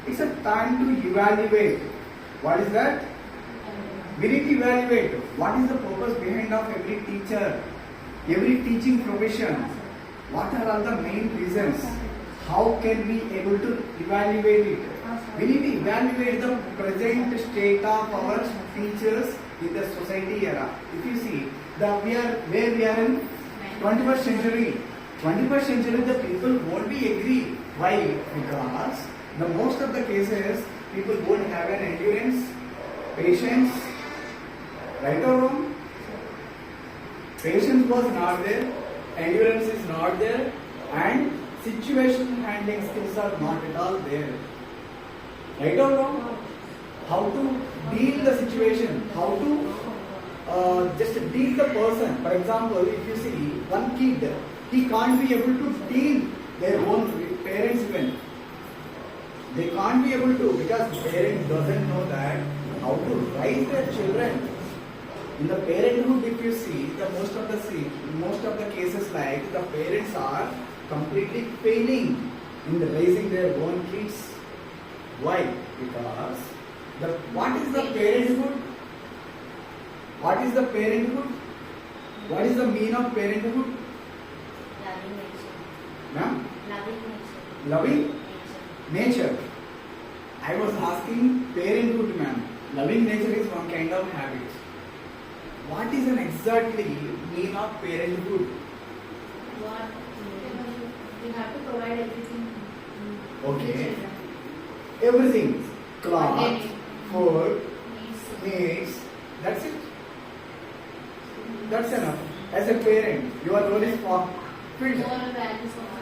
It's a time to evaluate. What is that? We need to evaluate. What is the purpose behind of every teacher, every teaching profession? What are all the main reasons? How can we able to evaluate it? We need to evaluate the present state of our teachers in the society era. If you see, we are in 21st century. 21st century, the people won't be agree. Why? Because the most of the cases, people won't have an endurance, patience, right or wrong? Patience was not there, endurance is not there, and situation handling skills are not at all there. Right or wrong? How to deal the situation, how to just deal the person. For example, if you see one kid, he can't be able to deal their own parents even. They can't be able to, because the parent doesn't know that how to raise their children. In the parenthood, if you see, most of the cases, like the parents are completely failing in raising their own kids. Why? Because what is the parenthood? What is the parenthood? What is the meaning of parenthood? Loving nature. Ma'am? Loving nature. Loving nature. I was asking parenthood, ma'am. Loving nature is one kind of habit. What is an exactly mean of parenthood? What we have to provide everything. Okay. Everything. Cloth, food, needs. That's it. That's enough. As a parent, your role is fulfilled. Moral values of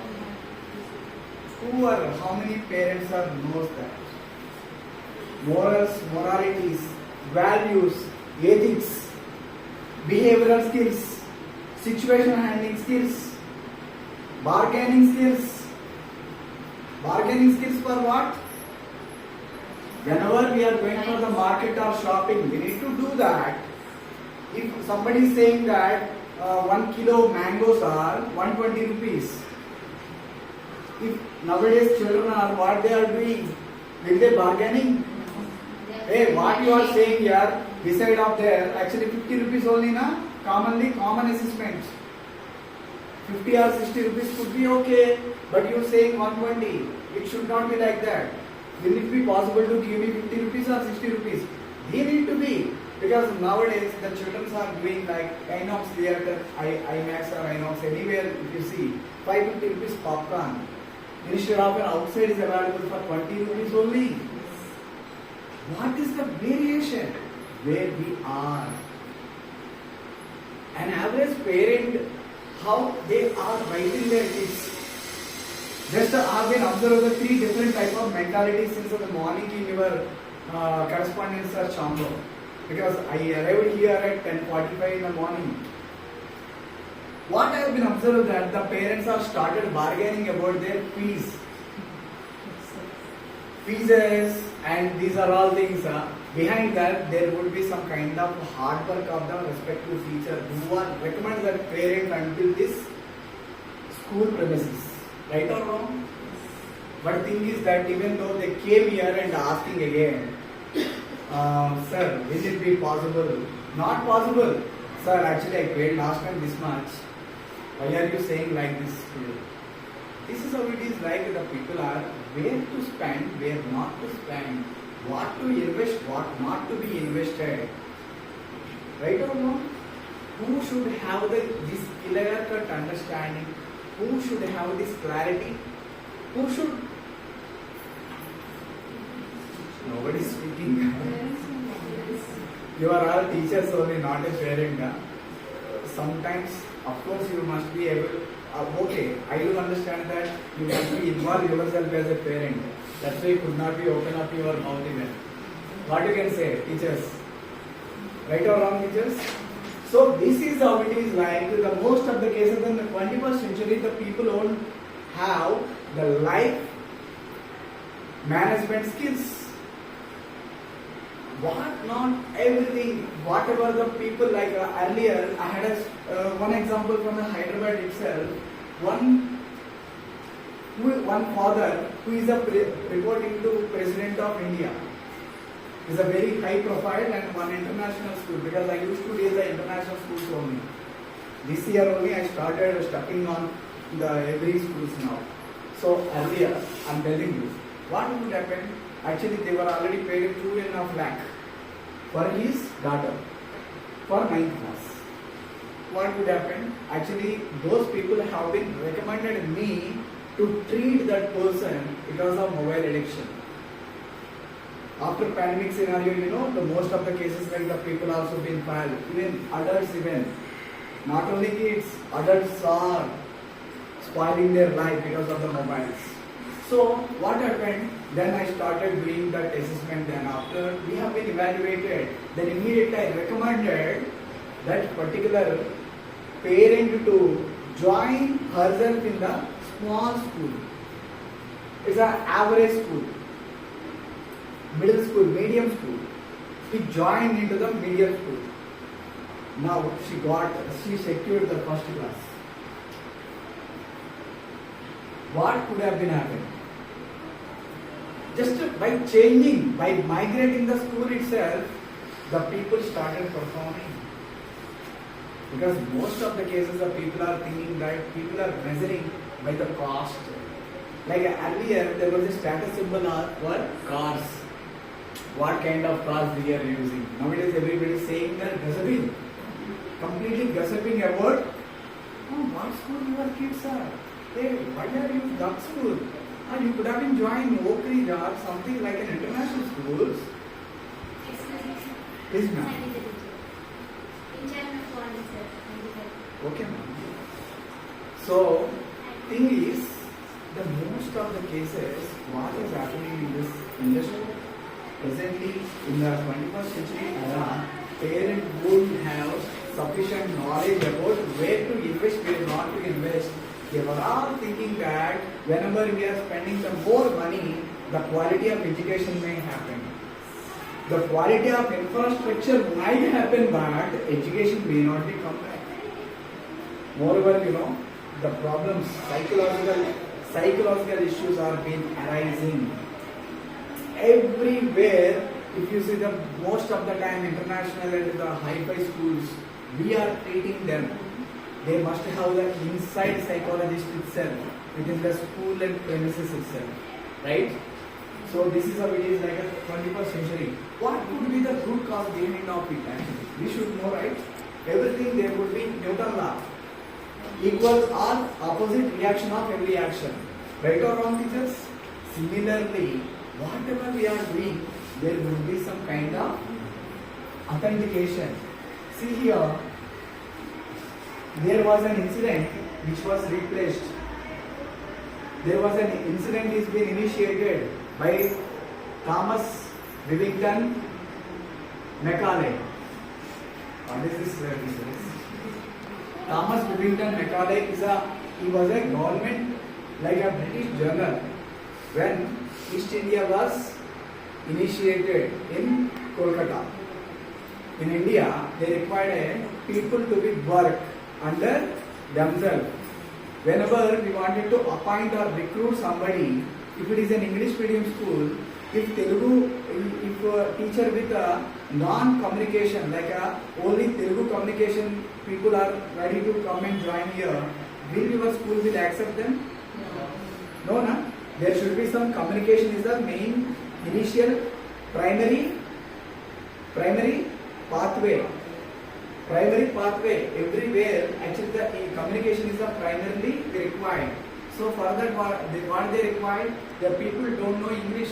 How many parents are knows that? Morals, moralities, values, ethics, behavioral skills, situation handling skills, bargaining skills. Bargaining skills for what? Whenever we are going for the market or shopping, we need to do that. If somebody is saying that 1 kilo mangoes are 120 rupees, if nowadays children are what they are doing, will they bargaining? Hey, what you are saying here, beside of there, actually 50 rupees only na, common assessment. 50 or 60 rupees could be okay, but you are saying 120, it should not be like that. Will it be possible to give me 50 rupees or 60 rupees? They need to be, because nowadays the children are doing like Inox theatre, IMAX or Inox, anywhere if you see, 550 rupees popcorn. Instead of an outside is available for 20 rupees only. What is the variation? Where we are. An average parent, how they are raising their kids. Just I have been observed the 3 different type of mentalities since the morning in your correspondence chamber. Because I arrived here at 10:45 in the morning. What I have been observed that the parents have started bargaining about their fees. Fees and these are all things. Behind that there would be some kind of hard work of the respective teacher who are recommend that parent until this school premises. Right or wrong? But thing is that even though they came here and asking again, sir, will it be possible? Not possible. Sir, actually I paid last time this much. Why are you saying like this? This is how it is, like the people are where to spend, where not to spend, what to invest, what not to be invested. Right or wrong? Who should have this clear-cut understanding? Who should have this clarity? Who should? Nobody is speaking. You are all teachers only, not a parent. Sometimes, of course, you must be able. Okay, I do understand that you must be involved yourself as a parent. That's why you could not be open up your mouth even. What you can say, teachers? Right or wrong, teachers? So this is how it is like. The most of the cases in the 21st century, the people don't have the life management skills. What not everything, whatever the people like earlier, I had one example from the Hyderabad itself. One father who is reporting to President of India. Is a very high profile and one international school, because I used to deal the international schools only. This year only I started studying on the every schools now. So earlier, I'm telling you, what would happen? Actually, they were already paid 2.5 lakh for his daughter for 9th class. What would happen? Actually, those people have been recommended me to treat that person because of mobile addiction. After pandemic scenario, the most of the cases like the people also been filed, even adults even. Not only kids, adults are spoiling their life because of the mobiles. So what happened? Then I started doing that assessment. Then after we have been evaluated, then immediately I recommended that particular parent to join herself in the small school. It's an average school, middle school, medium school. She joined into the medium school. Now she secured the first class. What could have been happened? Just by changing, by migrating the school itself, the people started performing. Because most of the cases the people are thinking that people are measuring by the cost. Like earlier there was a status symbol for cars. What kind of cars we are using. Nowadays everybody is saying that gossiping. Completely gossiping about what school your kids are. Hey, why are you in that school? You could have been joined Oak Ridge or something like an international schools. Yes, ma'am. Okay, ma'am. So, thing is, the most of the cases, what is happening in this industry, presently in the 21st century era, parents would have sufficient knowledge about where to invest, where not to invest. They were all thinking that whenever we are spending some more money, the quality of education may happen. The quality of infrastructure might happen, but education may not be come back. Moreover, the problems, psychological issues are being arising. Everywhere, if you see the most of the time international and the hi-fi schools, we are treating them. They must have the inside psychologist itself within the school and premises itself, right? So this is how it is like a 21st century. What could be the root cause behind of it actually? We should know, right? Everything there would be Newton law. Equals or opposite reaction of every action. Right or wrong, teachers? Similarly, whatever we are doing, there would be some kind of authentication. See here, there was an incident which was replaced. There was an incident is being initiated by Thomas Rivington Macaulay. What is this? Thomas Rivington Macaulay he was a government, like a British general, when East India was initiated in Kolkata. In India, they required people to be work under themselves. Whenever we wanted to appoint or recruit somebody, if it is an English medium school, if a teacher with a non-communication, like only Telugu communication people are ready to come and join here, will your school will accept them? No, no. There should be some communication is the main initial primary pathway. Primary pathway everywhere. Actually, the communication is the primarily required. So for that, what they required, the people don't know English.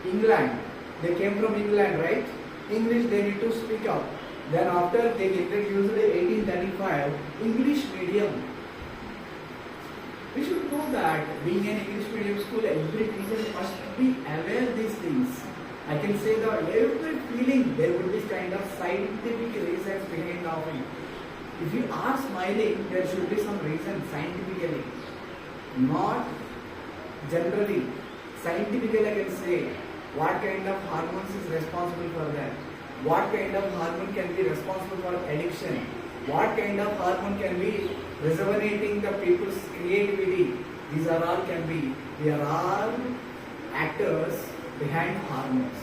England, they came from England, right? English they need to speak up. Then after they introduced 1835 English medium. We should know that being an English medium school, every teacher must be aware of these things. I can say that every feeling there would be kind of scientific reasons behind of it. If you are smiling, there should be some reason scientifically, not generally. Scientifically, I can say what kind of hormones is responsible for that. What kind of hormone can be responsible for addiction? What kind of hormone can be rejuvenating the people's creativity? These are all can be We are all actors behind hormones.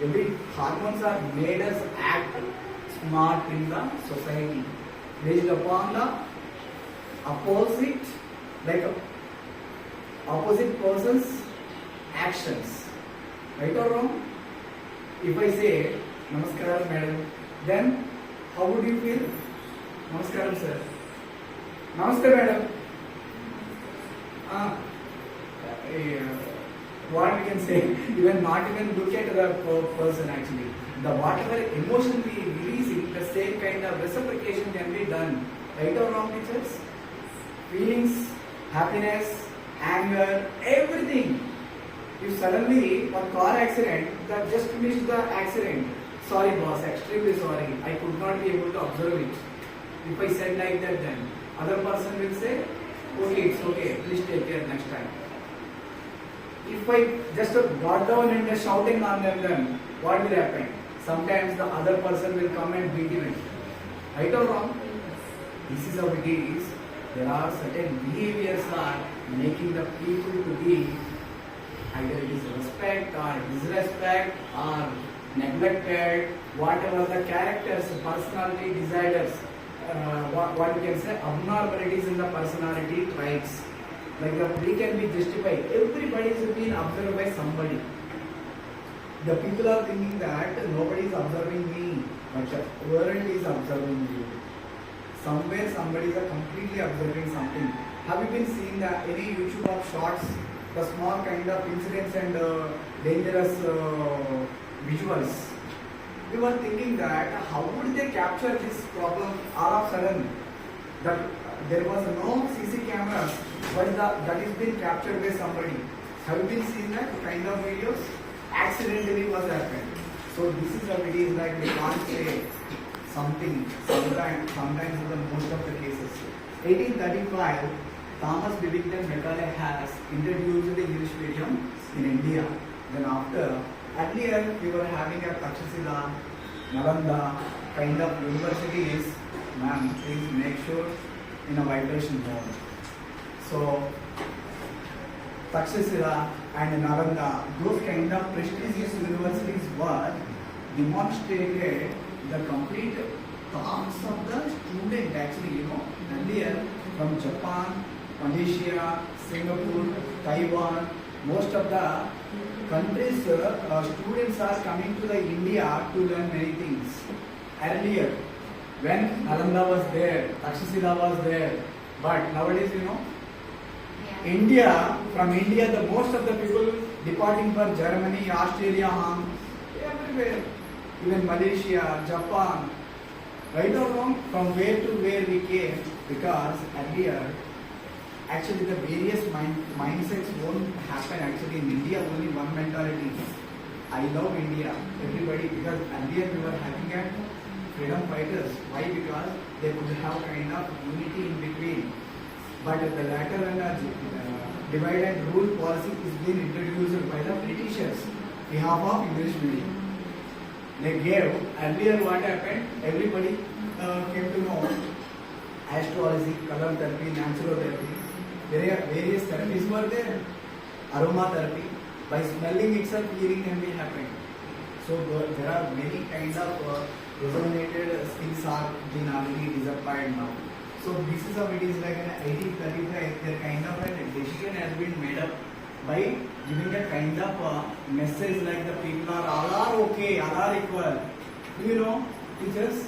Every hormones are made us act smart in the society based upon the opposite, like opposite person's actions. Right or wrong? If I say Namaskaram madam, then how would you feel? Namaskaram sir. Namaskar madam. What we can say, even not even look at the person actually. The whatever emotion we releasing, the same kind of reciprocation can be done. Right or wrong, teachers? Feelings, happiness, anger, everything. If suddenly one car accident that just finished the accident, sorry boss, extremely sorry, I could not be able to observe it. If I said like that, then other person will say, okay, it's okay, please take care next time. If I just got down and just shouting on them, then what will happen? Sometimes the other person will come and beat you. Right or wrong? This is how it is. There are certain behaviors are making the people to be either it is respect or disrespect or neglected, whatever the characters, personality desires, what you can say, abnormalities in the personality traits. Like we can be justified. Everybody is being observed by somebody. The people are thinking that nobody is observing me, but the world is observing you. Somewhere somebody is completely observing something. Have you been seeing that any YouTube of shorts, the small kind of incidents and dangerous visuals? We were thinking that how would they capture this problem all of a sudden? That there was no CC camera, but that is being captured by somebody. Have you been seeing that kind of videos? Accidentally was happened. So this is how it is, like we can't say something. Sometimes in the most of the cases. 1835, Thomas Billington Macaulay has introduced the English medium in India. Then after, earlier we were having a Takshashila, Nalanda kind of universities. Ma'am, please make sure in a vibration mode. So, Takshashila and Nalanda, those kind of prestigious universities were demonstrated the complete thoughts of the student actually, earlier from Japan, Malaysia, Singapore, Taiwan, most of the countries, students are coming to the India to learn many things. Earlier, when Nalanda was there, Takshashila was there, but nowadays, India, from India, the most of the people departing for Germany, Australia, everywhere, even Malaysia, Japan, right or wrong, from where to where we came, because earlier, actually the various mindsets won't happen actually in India, only one mentality. I love India, everybody, because earlier we were having a freedom fighters. Why? Because they could have kind of unity in between. But the latter and divide and rule policy is being introduced by the Britishers on behalf of English medium. They gave, earlier what happened, everybody came to know astrology, color therapy, natural therapy. Various therapies were there. Aromatherapy, by smelling itself healing can be happening. So there are many kinds of resonated skills are being already developed now. So this is how it is, like in 1835, there kind of a decision has been made up by giving a kind of message like the people are all are okay, all are equal. Do you know, teachers?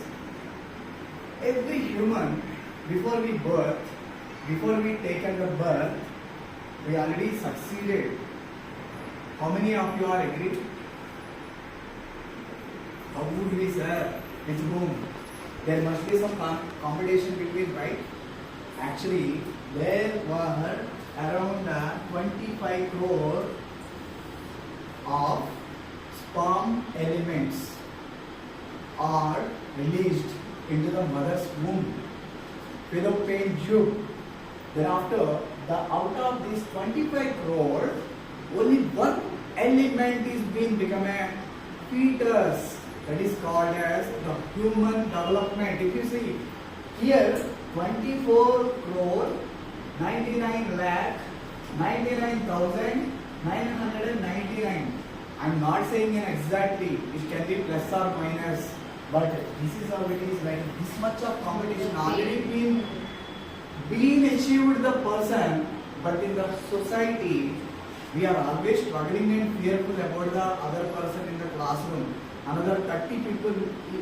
Every human, before we taken the birth, we already succeeded. How many of you are agreed? How would we say? Which whom? There must be some competition between, right? Actually, there were around 25 crore of sperm elements are released into the mother's womb, fallopian tube. Thereafter, out of these 25 crore, only one element is being become a fetus. That is called as the human development. If you see here, 24 crore 99 lakh 99,999. I'm not saying an exactly, it can be plus or minus, but this is how it is, like this much of competition already been achieved the person, but in the society, we are always struggling and fearful about the other person in the classroom. Another 30 people,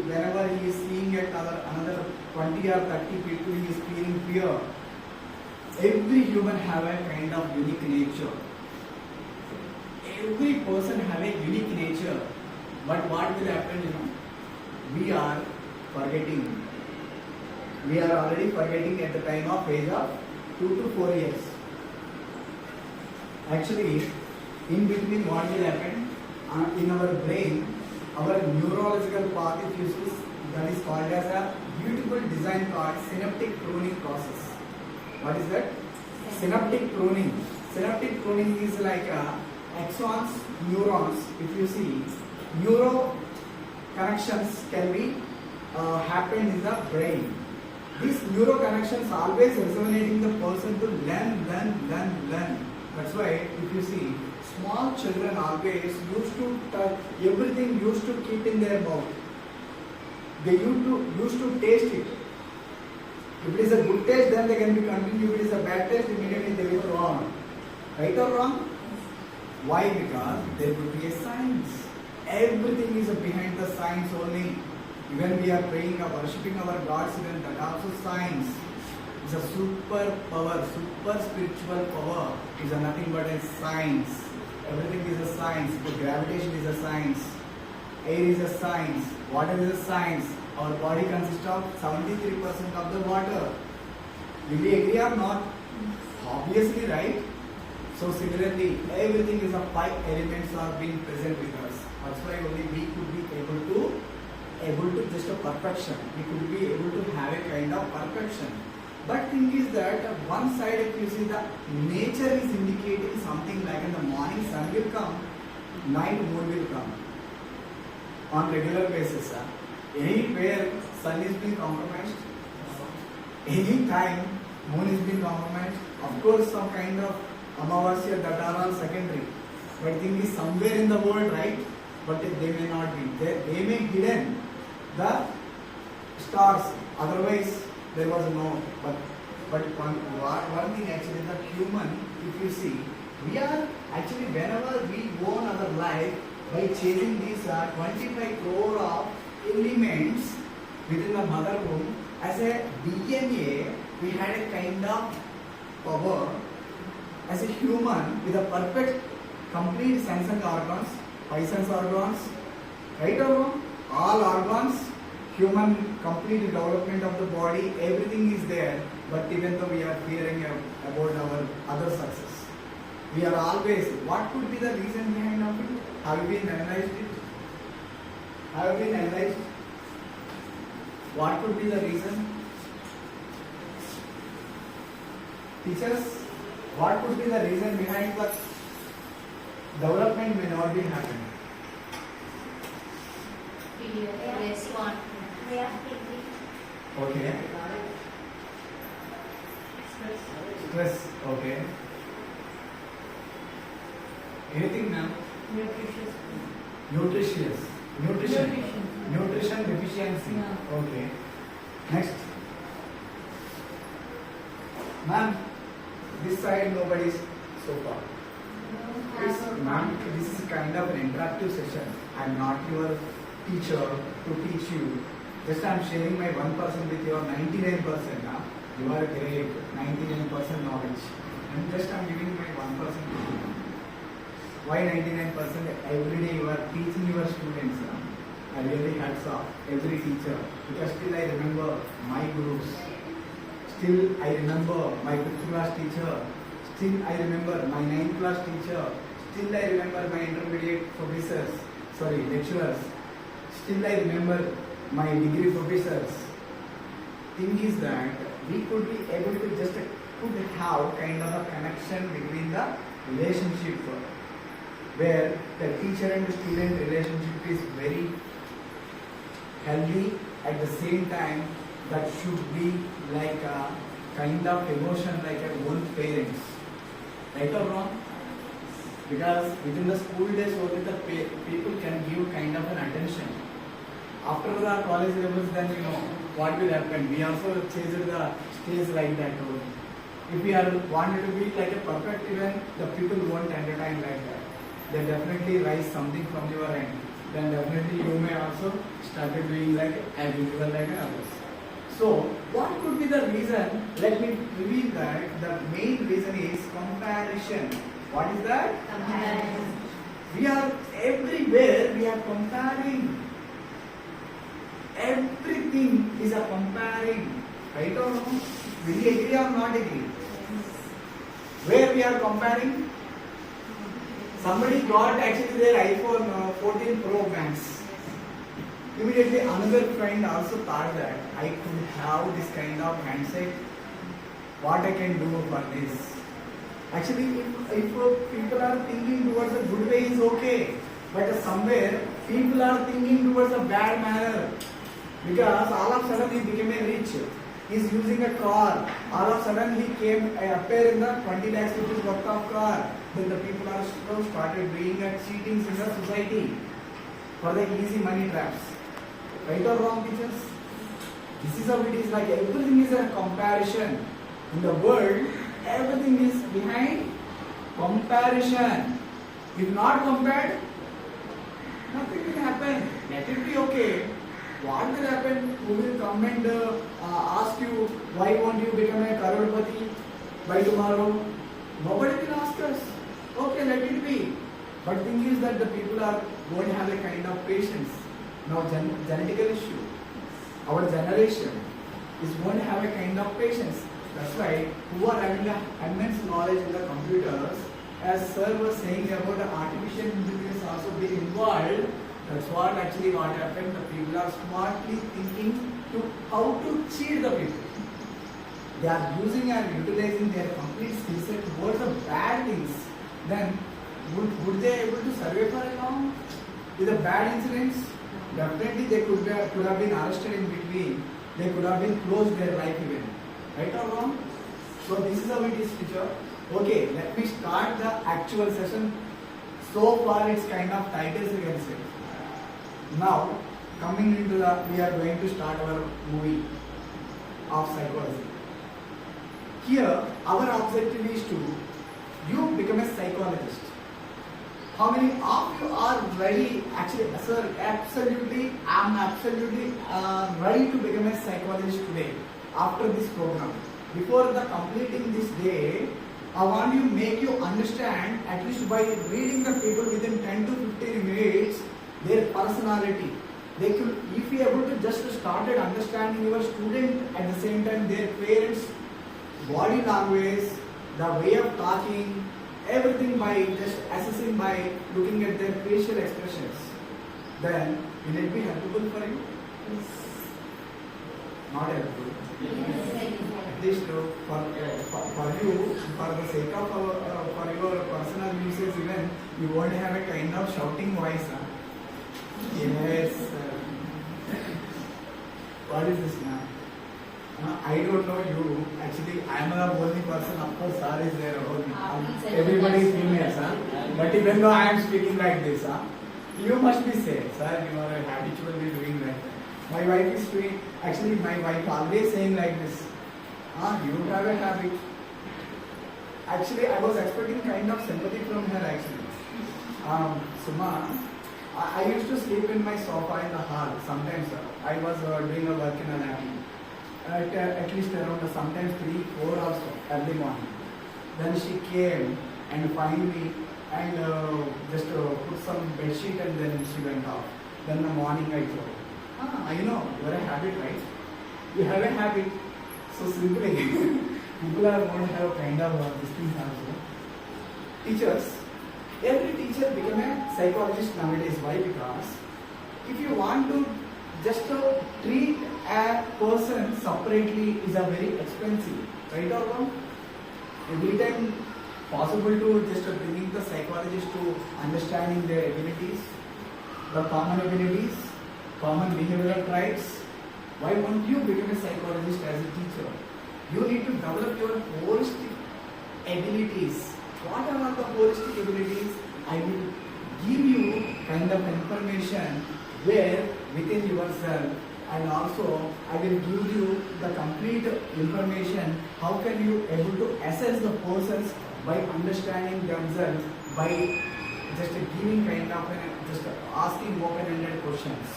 whenever he is seeing at another 20 or 30 people, he is feeling fear. Every human have a kind of unique nature. Every person have a unique nature. But what will happen, we are forgetting. We are already forgetting at the time of age of 2 to 4 years. Actually, in between what will happen, in our brain, our neurological path, if you see, that is called as a beautiful design called synaptic pruning process. What is that? Synaptic pruning. Synaptic pruning is like axons, neurons. If you see, neuro connections can be happen in the brain. These neuro connections always resonating the person to learn. That's why if you see, small children always used to touch everything, used to keep in their mouth. They used to taste it. If it is a good taste, then they can be continued. If it is a bad taste, immediately they will wrong. Right or wrong? Why? Because there could be a science. Everything is behind the science only. Even we are praying or worshipping our gods, even that also science. It's a super power, super spiritual power. Is nothing but a science. Everything is a science. The gravitation is a science. Air is a science. Water is a science. Our body consists of 73% of the water. Will you agree or not? Obviously, right? So similarly, everything is a 5 elements are being present with us. That's why only we could be able to just a perfection. We could be able to have a kind of perfection. But thing is that one side, if you see, the nature is indicating something like in the morning sun will come, night moon will come on regular basis. Anywhere sun is being compromised, any time moon is being compromised. Of course, some kind of Amavasya that are all secondary. But thing is somewhere in the world, right? But they may not be. They may hidden the stars. Otherwise, there was no. But one thing actually, the human, if you see, we are actually whenever we go on our life by chasing these 25 crore of elements within the mother womb, as a DNA, we had a kind of power as a human with a perfect, complete sense and organs, 5 sense organs, right or wrong? All organs, human complete development of the body, everything is there. But even though we are fearing about our other success, we are always, what could be the reason behind of it? Have you been analyzed it? Have you been analyzed? What could be the reason? Teachers, what could be the reason behind the development may not be happening? Less one. Okay. Stress. Okay. Anything, ma'am? Nutrition deficiency. Yeah. Okay. Next. Ma'am, this side nobody is so far. Please, ma'am, this is kind of an interactive session. I am not your teacher to teach you. Just I am sharing my 1% with your 99%. Now. You are great, 99% knowledge. And just I am giving my 1% to you. Why 99%? Every day you are teaching your students. I really hats off, every teacher. Because still I remember my gurus. Still I remember my 5th class teacher. Still I remember my 9th class teacher. Still I remember my intermediate professors. Lecturers. Still I remember my degree professors. Thing is that we could be able to just could have kind of a connection between the relationship where the teacher and the student relationship is very healthy. At the same time, that should be like a kind of emotion like our own parents. Right or wrong? Because within the school days only the people can give kind of an attention. After the college levels, then you know what will happen. We also chase the stage like that only. If we are wanted to be like a perfect event, the people won't entertain like that. They definitely rise something from your end. Then definitely you may also start doing like as usual like others. So what could be the reason? Let me reveal that the main reason is comparison. What is that? Comparison. We are everywhere we are comparing. Everything is a comparing. Right or wrong? Will you agree or not agree? Where we are comparing? Somebody got actually their iPhone 14 Pro Max. Immediately another friend also thought that I could have this kind of handset. What I can do for this? Actually, if people are thinking towards a good way is okay. But somewhere people are thinking towards a bad manner. Because all of a sudden he became a rich. He's using a car. All of a sudden he came appear in the 20 lakhs rupees worth of car. Then the people are started doing cheatings in the society for the easy money traps. Right or wrong, teachers? This is how it is. Like everything is a comparison. In the world, everything is behind comparison. If not compared, nothing will happen. Let it be okay. What will happen? Who will come and ask you why won't you become a crorepati by tomorrow? Nobody will ask us. Okay, let it be. But thing is that the people are going to have a kind of patience. Now genetical issue. Our generation is going to have a kind of patience. That's why who are having a immense knowledge in the computers, as sir was saying about the artificial intelligence also being involved. That's what actually what happened. The people are smartly thinking to how to cheat the people. They are using and utilizing their complete skill set towards the bad things. Then would they able to survive for long? With the bad incidents, definitely they could have been arrested in between. They could have been closed their life even. Right or wrong? So this is how it is, teacher. Okay, let me start the actual session. So far it's kind of titles you can say. Now, coming into the, we are going to start our movie of psychology. Here, our objective is to, you become a psychologist. How many of you are ready, actually, sir, absolutely, I am absolutely ready to become a psychologist today, after this program. Before the completing this day, I want you make you understand, at least by reading the people within 10 to 15 minutes, their personality. They could, if you are able to just started understanding your student at the same time their parents, body language, the way of talking, everything by just assessing by looking at their facial expressions, then will it be helpful for you? Yes. Not helpful. Yes. At least for you, for the sake of for your personal usage even, you won't have a kind of shouting voice. Huh? Yes. What is this now? I don't know you. Actually, I am the only person. Of course, sir is there. Everybody is female, huh? But even though I am speaking like this, huh? You must be safe, sir. You are habitually doing that. My wife is doing. Actually, my wife always saying like this. You have a habit. Actually, I was expecting kind of sympathy from her. Actually, Suma. I used to sleep in my sofa in the hall. Sometimes I was doing a work in a lab. At least around sometimes 3-4 hours early morning. Then she came and found me and just put some bed sheet and then she went off. Then in the morning I told, you know, you are a habit, right? You have a habit. So simply, people are going to have kind of these things also. Teachers. Every teacher become a psychologist nowadays. Why? Because if you want to just treat a person separately is a very expensive, right or wrong? Every time possible to just bringing the psychologist to understanding their abilities, the common abilities, common behavioral traits. Why won't you become a psychologist as a teacher? You need to develop your holistic abilities what are the holistic abilities? I will give you kind of information where within yourself, and also I will give you the complete information how can you able to assess the persons by understanding themselves by just giving kind of just asking open-ended questions.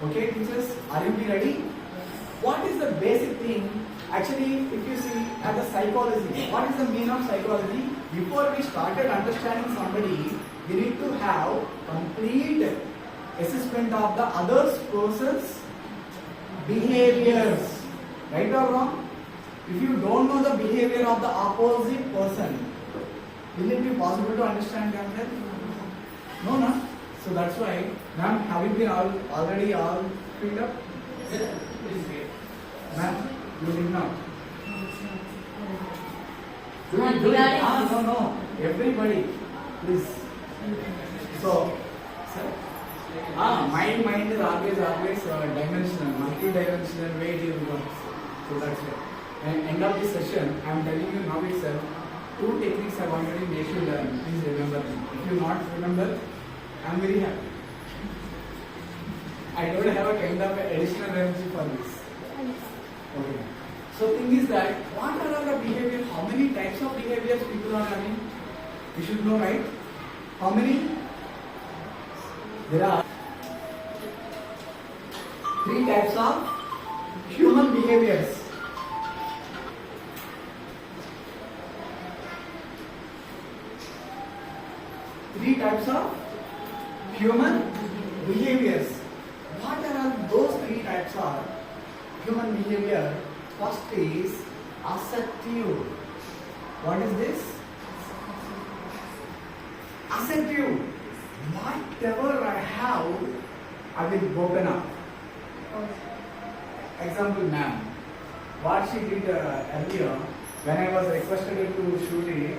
Okay, teachers, are you ready? What is the basic thing? Actually, if you see as a psychology, what is the meaning of psychology? Before we started understanding somebody, we need to have complete assessment of the other person's behaviors. Right or wrong? If you don't know the behavior of the opposite person, will it be possible to understand them then? No, no. So that's why, ma'am, have you been already all filled up? Ma'am, you did not. Do it. No. Everybody, please. So, sir. Mind is always dimensional, multi-dimensional way it works. So that's it. And end of this session, I am telling you now itself, 2 techniques I want you to make you learn. Please remember them. If you not remember, I am very happy. I don't have a kind of additional energy for this. Okay. So thing is that, what are the behaviors? How many types of behaviors people are having? You should know, right? How many? There are 3 types of human behaviors. Three types of human behaviors. What are those 3 types of human behavior? First is assertive. What is this? Assertive. Whatever I have, I will open up. Example, ma'am. What she did earlier, when I was requested to shoot it,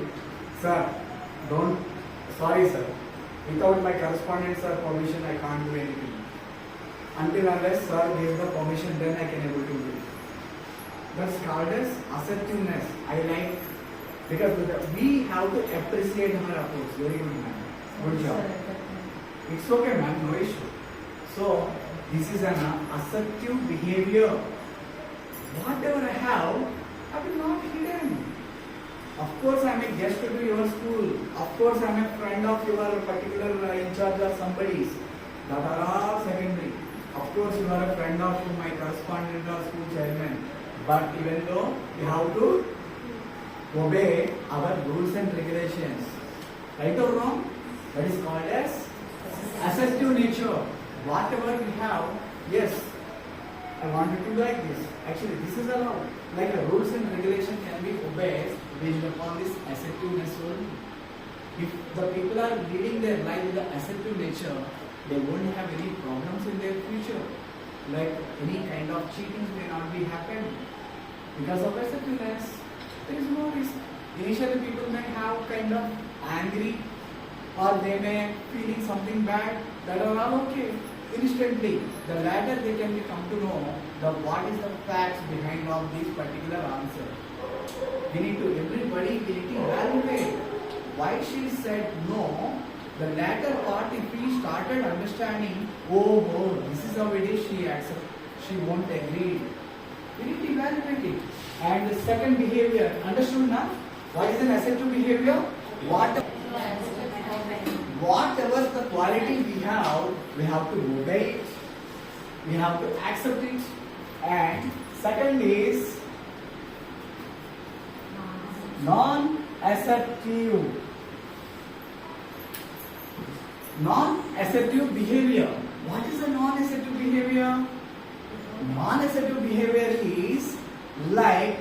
sir, sorry sir, without my correspondence or permission, I can't do anything. Until unless sir gives the permission, then I can able to do it. That's called as assertiveness. I like, because we have to appreciate her approach. Very good, ma'am. Good job. It's okay, ma'am, no issue. So, this is an assertive behavior. Whatever I have, I will not hidden. Of course, I am a guest to your school. Of course, I am a friend of your particular in charge of somebody's. That are all secondary. Of course, you are a friend of my correspondent or school chairman. But even though you have to obey our rules and regulations. Right or wrong? That is called as assertive nature. Whatever we have, yes, I wanted to do like this. Actually, this is allowed. Like the rules and regulation can be obeyed based upon this assertiveness only. If the people are leading their life with the assertive nature, they won't have any problems in their future. Like any kind of cheating may not be happen. Because of assertiveness, there is no risk. Initially people may have kind of angry, or they may feeling something bad. That are all okay. Instantly, the latter they can come to know what is the facts behind of this particular answer. We need to evaluate why she said no. The latter part, if we started understanding, this is how it is, she won't agree. We need to evaluate it. And the second behavior, understood now? What is an assertive behavior? Whatever the quality we have to obey it, we have to accept it. And second is non-assertive. Non-assertive behavior. What is a non-assertive behavior? Non-assertive behavior is like,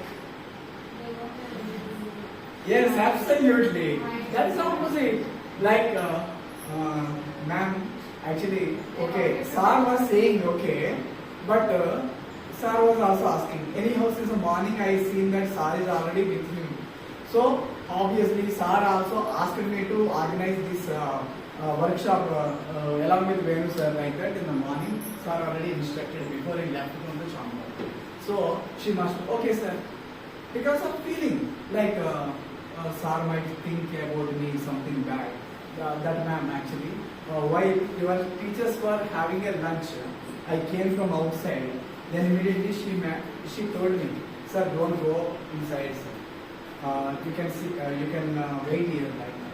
yes, absolutely. That's opposite. Like, ma'am, actually, okay, sir was saying okay, but sir was also asking. Anyhow, since the morning I seen that sir is already with him. So, obviously, sir also asked me to organize this workshop along with Venu sir, like that in the morning. Sir already instructed before he left from the chamber. So, she must, okay sir, because of feeling, like, sir might think about me something bad. That ma'am actually, while your teachers were having a lunch, I came from outside. Then immediately she told me, sir, don't go inside, sir. You can see, you can wait here like that.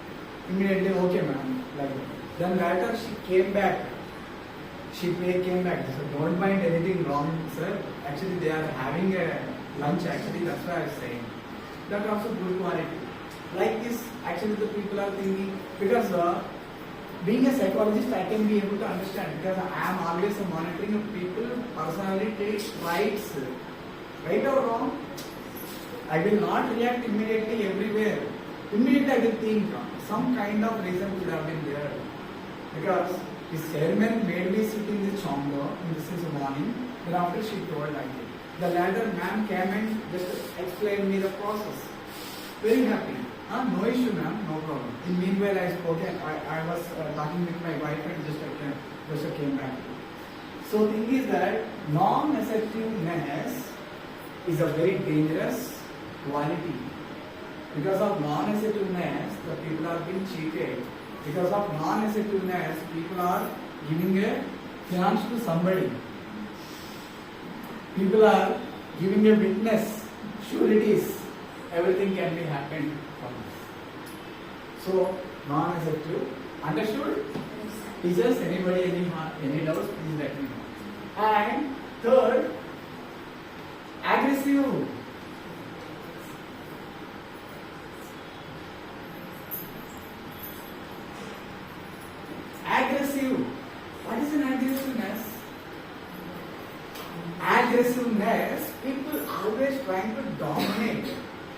Immediately, okay, ma'am, like that. Then later she came back. She came back. So don't mind anything wrong, sir. Actually, they are having a lunch. Actually, that's why I was saying. That also good quality. Like this, actually, the people are thinking because being a psychologist, I can be able to understand because I am always monitoring of people personality takes rights, right or wrong. I will not react immediately everywhere. Immediately I will think some kind of reason could have been there. Because his chairman made me sit in the chamber, and this is morning, then after she told like this. The latter ma'am came and just explained me the process. Very happy. No issue ma'am, no problem. In meanwhile I spoke and I was talking with my wife and just came back. So thing is that non-assertiveness is a very dangerous quality. Because of non-assertiveness, the people are being cheated. Because of non-assertiveness, people are giving a chance to somebody. People are giving a witness, sureties. Everything can be happened from this. So, non-assertive. Understood? Teachers, anybody, any doubts, please let me know. And third, aggressive. Aggressive. What is an aggressiveness? Aggressiveness, people always trying to dominate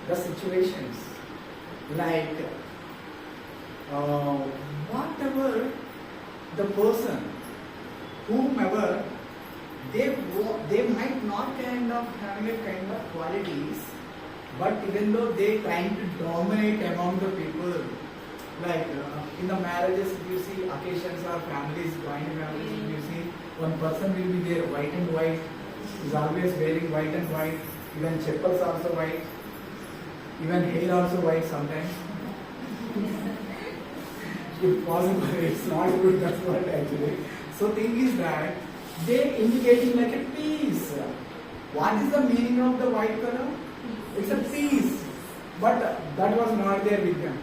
the situations. Like, whatever the person, whomever, they might not kind of having a kind of qualities, but even though they trying to dominate among the people, like in the marriages, if you see occasions or families, joint families, if you see one person will be there, white and white, is always wearing white and white, even cheppals also white, even hair also white sometimes. If possible, it's not good, that's what actually. So thing is that they indicating like a peace. What is the meaning of the white color? It's a peace. But that was not there with them.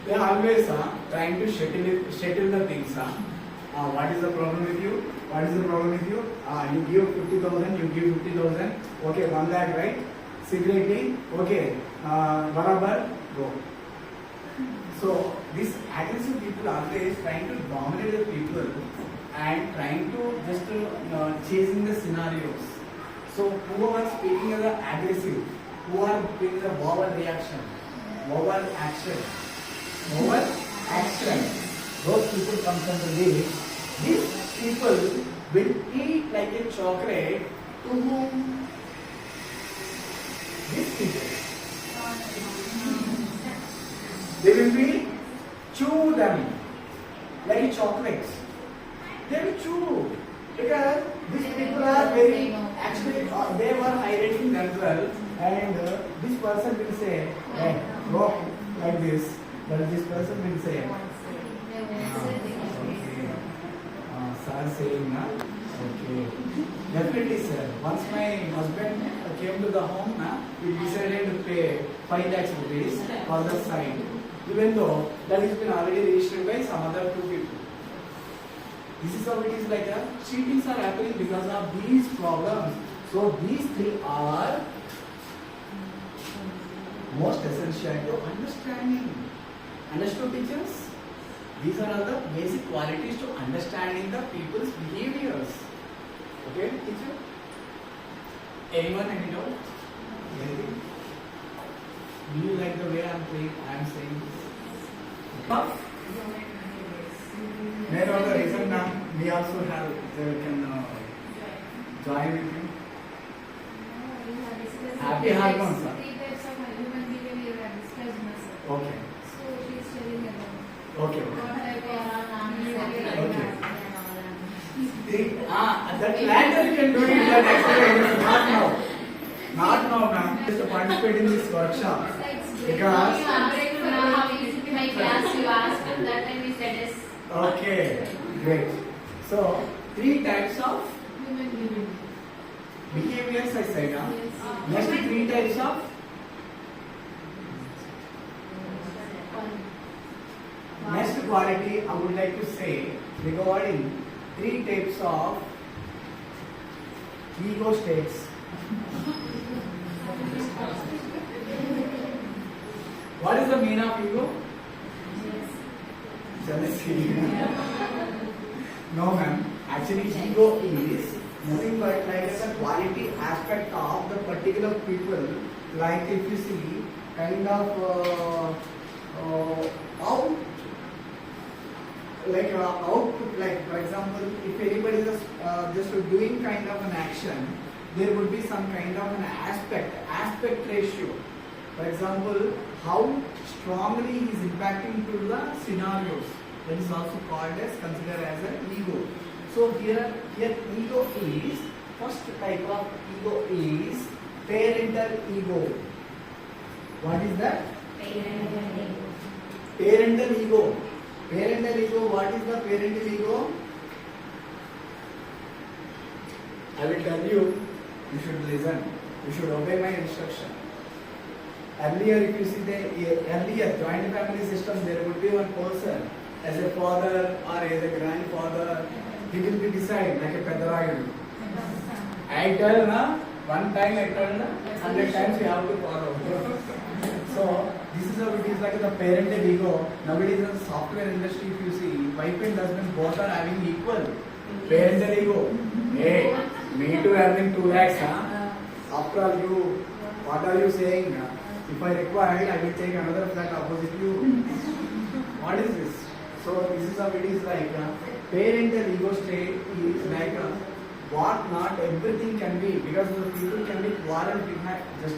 They always trying to settle the things. What is the problem with you? What is the problem with you? You give 50,000, you give 50,000. Okay, 1 lakh, right? Secretly, okay, barabar, go. So these aggressive people are always trying to dominate the people and trying to just chasing the scenarios. So who are speaking as aggressive, who are doing the verbal reaction, verbal action, those people come from the list. These people will eat like a chocolate to whom? These people. They will be chew them like chocolates. They will chew because these people are very actually they were hiding themselves and this person will say, hey, go like this. But this person will say, sir saying, okay. Definitely, sir. Once my husband came to the home, we decided to pay 5 lakhs rupees for the site, even though that has been already registered by some other 2 people. This is how it is like that. Cheatings are happening because of these problems. So these 3 are most essential to understanding. Understood, teachers? These are all the basic qualities to understanding the people's behaviors. Okay, teacher? Anyone, any doubt? Anything? Do you like the way I am saying this? Okay. May I know the reason now? We also have, can join with you. Happy hormones, sir. 3 types of human behavior are discussed, sir. Okay. So she is telling about. Okay. That later you can do it, that experience, not now. Not now, ma'am. Just to participate in this workshop. Because In my class, you asked, and that time we said yes. okay, great. So three types of Human being. behaviors I said. Huh? Yes. Next three types of next quality I would like to say regarding three types of ego states. What is the meaning of ego? Jealousy. No, ma'am. Actually, ego is nothing but like a quality aspect of the particular people. Like if you see, kind of out, output. Like for example, if anybody is just doing kind of an action, there would be some kind of an aspect ratio. For example, how strongly he is impacting to the scenarios. That is also called as considered as an ego. So here ego is first type of ego is parental ego. What is that? Parental ego. Parental ego. What is the parental ego? I will tell you. You should listen. You should obey my instruction. Earlier, if you see the earlier joint family system, there would be one person as a father or as a grandfather. He will be decided like a Pedagology. I tell na one time I told na 100 times you have to follow. So this is how it is like the parental ego. Nowadays in the software industry, if you see, wife and husband both are having equal parental ego. Hey, me too having 2 lakhs, huh? After all, you, what are you saying? If I require, I will take another flat opposite you. What is this? So this is how it is like. Parental ego state is like what not everything can be, because the people can be quarreled behind just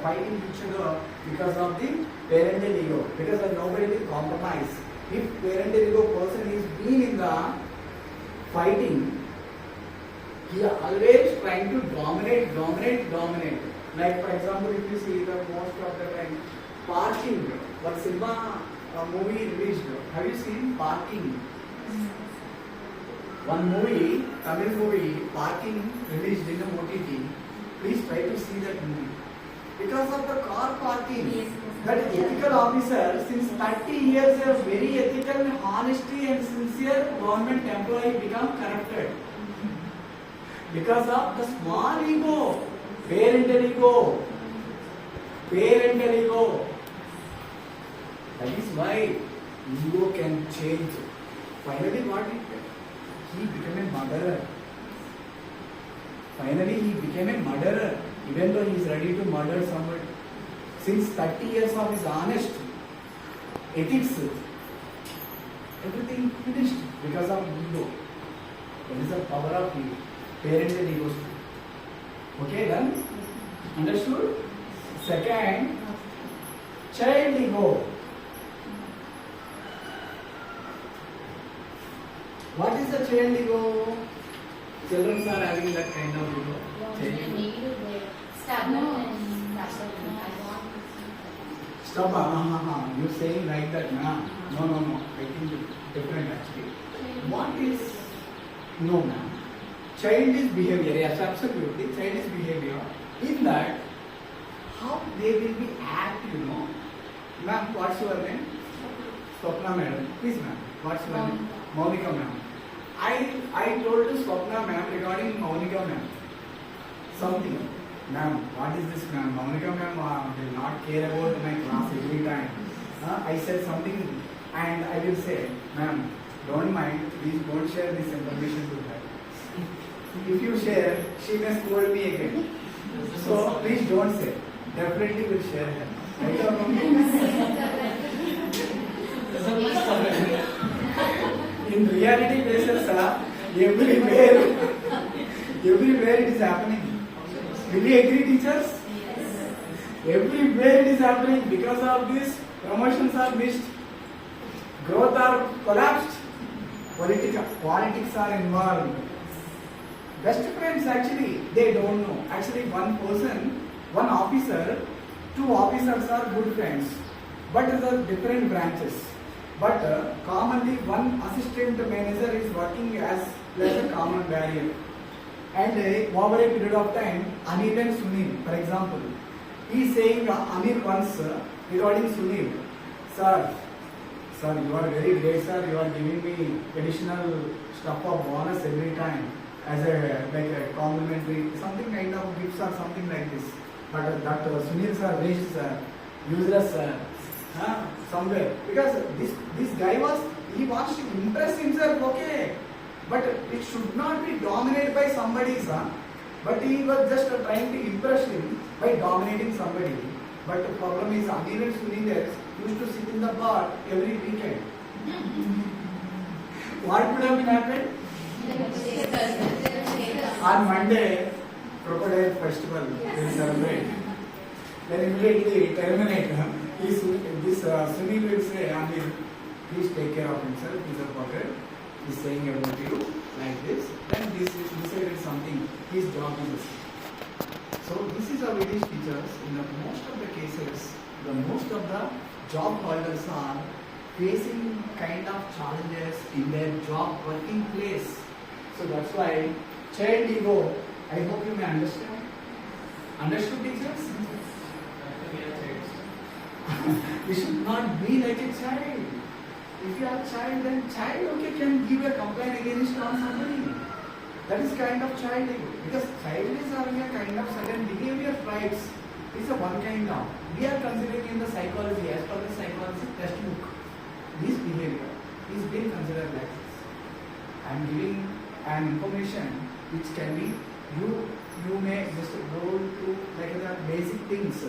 fighting each other because of the parental ego, because nobody will compromise. If parental ego person is being in the fighting, he is always trying to dominate. Like for example, if you see the most of the time parking, what cinema movie released, have you seen Parking? One movie, Tamil movie, Parking, released in a OTT. Please try to see that movie. Because of the car parking, Yes. that ethical officer, since 30 years, a very ethical, honesty and sincere government employee become corrupted. Because of the small ego, parental ego. That is why ego can change. Finally, what he did? He became a murderer. Even though he is ready to murder somebody. Since 30 years of his honest ethics, everything finished because of ego. That is the power of ego. Parental ego. Okay, done? Understood? Second, child ego. What is the child ego? Children are having that kind of ego. Stop. You saying like that, na? No. I think it's different actually. What is? No, ma'am. Child is behavior. Yes, absolutely. Child is behavior. In that, how they will be act, Ma'am, what's your name? Swapna madam. Please, ma'am. What's your name? Monica ma'am. I told to Swapna ma'am regarding Monica ma'am something. Ma'am, what is this ma'am? Monica ma'am will not care about my class every time. I said something and I will say, ma'am, don't mind, please don't share this information to her. If you share, she may scold me again. So please don't say. Definitely will share her. Right or wrong? In reality basis, everywhere it is happening. Will you agree, teachers? Yes. Everywhere it is happening. Because of this, promotions are missed, growth are collapsed, politics are involved. Best friends actually, they don't know. Actually, one officer two officers are good friends, but the different branches. But commonly one assistant manager is working as a common barrier. And over a period of time, Anil and Sunil, for example, he is saying Anil once regarding Sunil, sir, you are very great, sir. You are giving me additional stuff of bonus every time as a complimentary, something kind of gifts or something like this. But that Sunil sir reached useless somewhere because this guy he wants to impress himself, okay, but it should not be dominated by somebody's but he was just trying to impress him by dominating somebody. But the problem is Anil and Sunil used to sit in the bar every weekend. What would have been happened? On Monday, Crocodile Festival will celebrate. Then immediately terminate. This Sunil will say, Anil, please take care of himself. He's a pocket. He's saying about you like this. Then this is decided something. His job is this. So this is how it is, teachers. In the most of the cases, the most of the job holders are facing kind of challenges in their job working place. So that's why child ego, I hope you may understand. Understood, teachers? We should not be like a child. If you are a child, then child okay can give a complaint against on somebody. That is kind of child ego. Because child is having a kind of certain behavior rights. It's a one kind of. We are considering in the psychology, as per the psychology textbook, this behavior is being considered like this. I am giving an information which can be, you may just go to like the basic things.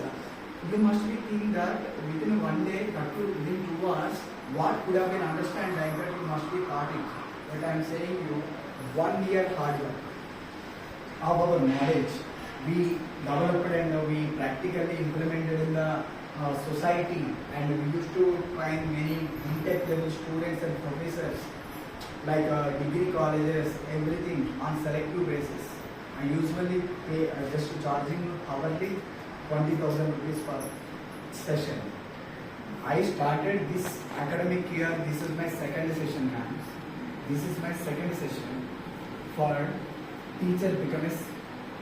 You must be thinking that within one day, within 2 hours, what could have been understood like that you must be taught it. But I am saying you, 1 year hard work of our knowledge, we developed and we practically implemented in the society, and we used to find many B.Tech level students and professors like degree colleges, everything on selective basis. I usually pay just charging hourly 20,000 rupees per session. I started this academic year, this is my second session, ma'am. This is my second session for teacher become a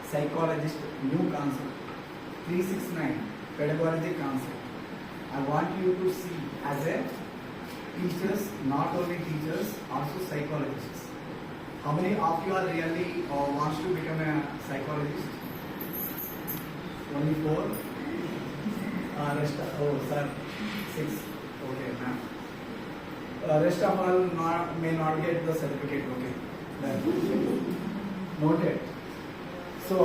psychologist, new concept, 369, pedagogy concept. I want you to see as a teachers, not only teachers, also psychologists. How many of you are really wants to become a psychologist? Only 4? Rest of, sir, 6. Okay, ma'am. Rest of all may not get the certificate, okay. Noted. So,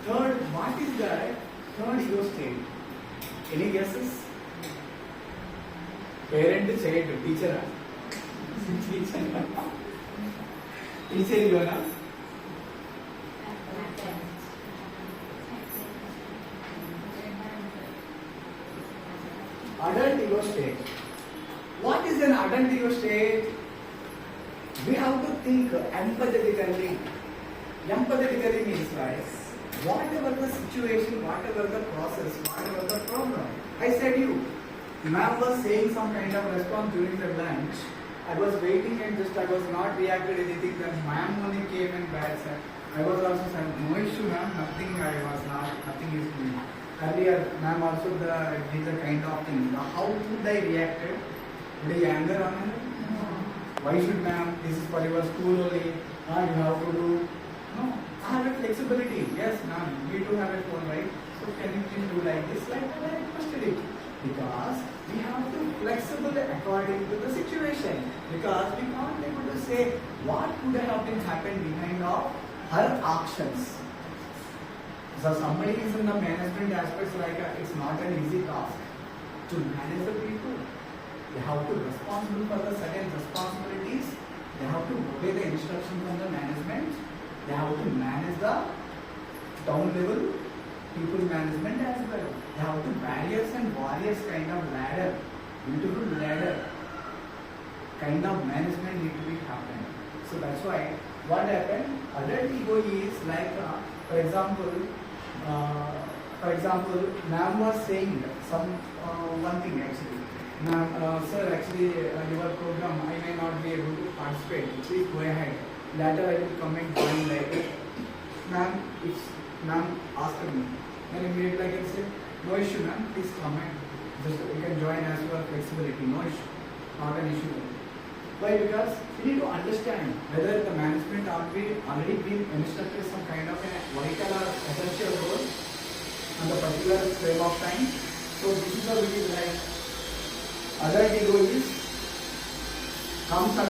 third, what is that? Third ego state. Any guesses? Parent, child, teacher. Teacher ego na? Adult ego state. What is an adult ego state? We have to think empathetically. Empathetically means like, whatever the situation, whatever the process, whatever the problem. I said you, ma'am was saying some kind of response during the lunch. I was waiting and just I was not reacted anything. Then ma'am only came and bad said. I was also saying, no issue ma'am, nothing is doing. Earlier, ma'am also did the kind of thing. Now, how would I react? Would I anger on her? No. Why should ma'am? This is for your school only. You have to do. No. I have a flexibility. Yes, ma'am. We do have a phone, right? So can you please do like this? Like that I requested it. Because we have to flexible according to the situation. Because we can't be able to say what could have been happened behind of her actions. So somebody is in the management aspects like it's not an easy task to manage the people. They have to be responsible for the certain responsibilities. They have to obey the instruction from the management. They have to manage the down level people management as well. They have to barriers and warriors kind of ladder, beautiful ladder kind of management need to be happening. So that's why what happened? Adult ego is like, for example, for example, ma'am was saying some one thing actually. Ma'am, sir, actually your program I may not be able to participate. Please go ahead. Later I will comment one later. Ma'am, if ma'am asked me, then immediately I can say, no issue, ma'am. Please comment. Just you can join as your flexibility. No issue, not an issue. Why? Because we need to understand whether the management are we already been instructed some kind of a vital or essential role on the particular frame of time. So this is a really like other devotees comes